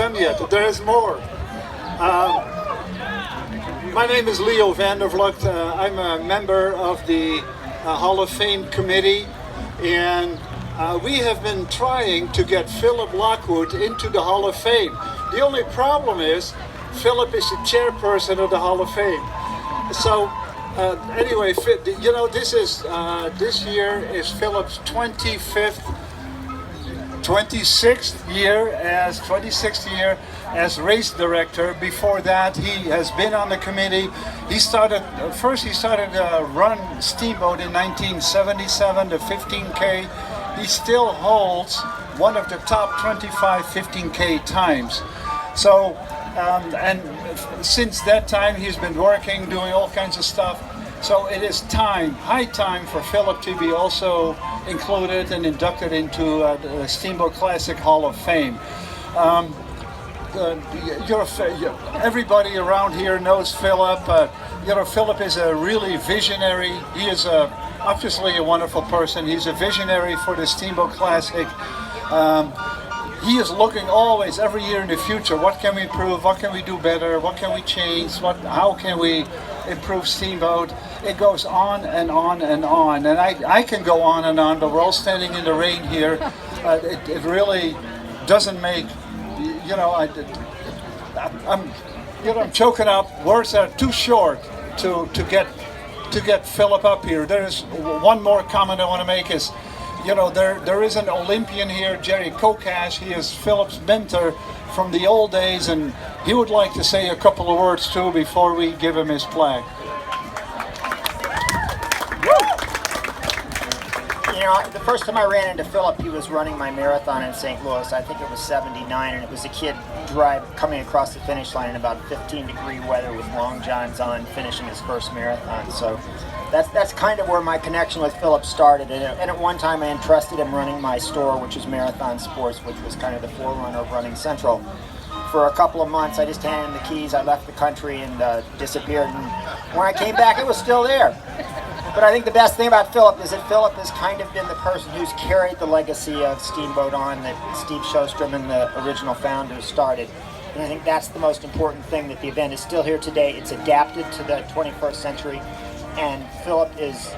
done yet. There is more. My name is Leo van der Vlucht. I'm a member of the Hall of Fame committee, and we have been trying to get Philip Lockwood into the Hall of Fame. The only problem is Philip is the chairperson of the Hall of Fame. So anyway, you know, this year is Philip's 26th year as race director. Before that, he has been on the committee. He started run Steamboat in 1977, the 15K. He still holds one of the top 25 15K times. So, and since that time, he's been working, doing all kinds of stuff. So it is high time for Philip to be also included and inducted into the Steamboat Classic Hall of Fame. Everybody around here knows Philip. Philip is a really visionary. He is obviously a wonderful person. He's a visionary for the Steamboat Classic. He is looking always, every year in the future. What can we improve? What can we do better? What can we change? How can we improve Steamboat? It goes on and on and on. And I can go on and on, but we're all standing in the rain here. It really doesn't make, I'm choking up. Words are too short to get Philip up here. There is one more comment I want to make is, there is an Olympian here, Jerry Kokash. He is Philip's mentor from the old days, and he would like to say a couple of words too before we give him his plaque. The first time I ran into Philip, he was running my marathon in St. Louis. I think it was '79, and it was a kid coming across the finish line in about 15-degree weather with long johns on, finishing his first marathon. So that's kind of where my connection with Philip started. And at one time, I entrusted him running my store, which is Marathon Sports, which was kind of the forerunner of Running Central. For a couple of months, I just handed him the keys. I left the country and disappeared. And when I came back, it was still there. But I think the best thing about Philip is that Philip has kind of been the person who's carried the legacy of Steamboat on that Steve Sjostrom and the original founders started. And I think that's the most important thing, that the event is still here today. It's adapted to the 21st century, and Philip is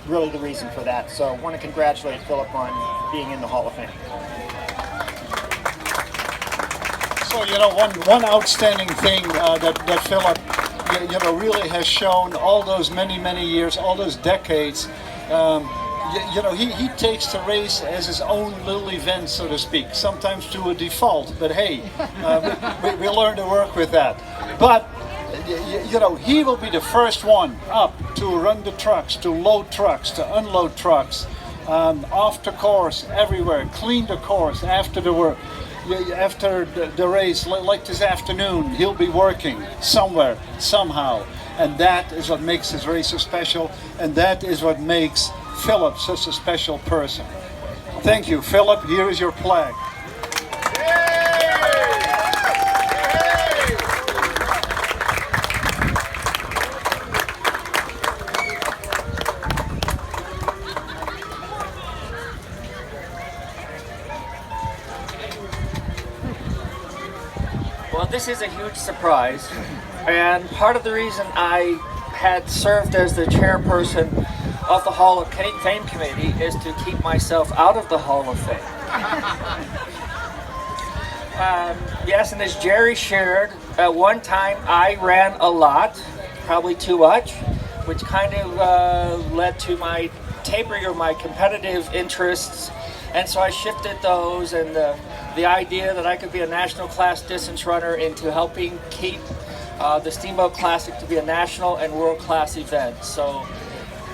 really the reason for that. So I want to congratulate Philip on being in the Hall of Fame. So, one outstanding thing that Philip really has shown all those many years, all those decades. He takes the race as his own little event, so to speak, sometimes to a default, but hey, we learn to work with that. But he will be the first one up to run the trucks, to load trucks, to unload trucks, off the course, everywhere, clean the course after the work. After the race, like this afternoon, he'll be working somewhere, somehow. And that is what makes his race so special, and that is what makes Philip such a special person. Thank you, Philip. Here is your plaque. Well, this is a huge surprise, and part of the reason I had served as the chairperson of the Hall of Fame committee is to keep myself out of the Hall of Fame. Yes, and as Jerry shared, at one time I ran a lot, probably too much, which kind of led to my tapering of my competitive interests, and so I shifted those and the idea that I could be a national class distance runner into helping keep the Steamboat Classic to be a national and world class event. So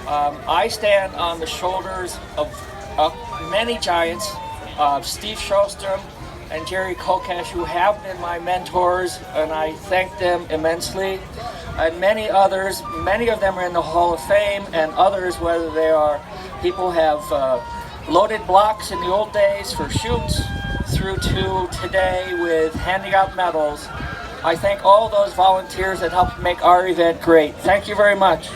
I stand on the shoulders of many giants, Steve Sjostrom and Jerry Kokash, who have been my mentors, and I thank them immensely. And many others, many of them are in the Hall of Fame, and others, whether they are people who have loaded blocks in the old days for shoots, through to today with handing out medals. I thank all those volunteers that helped make our event great. Thank you very much.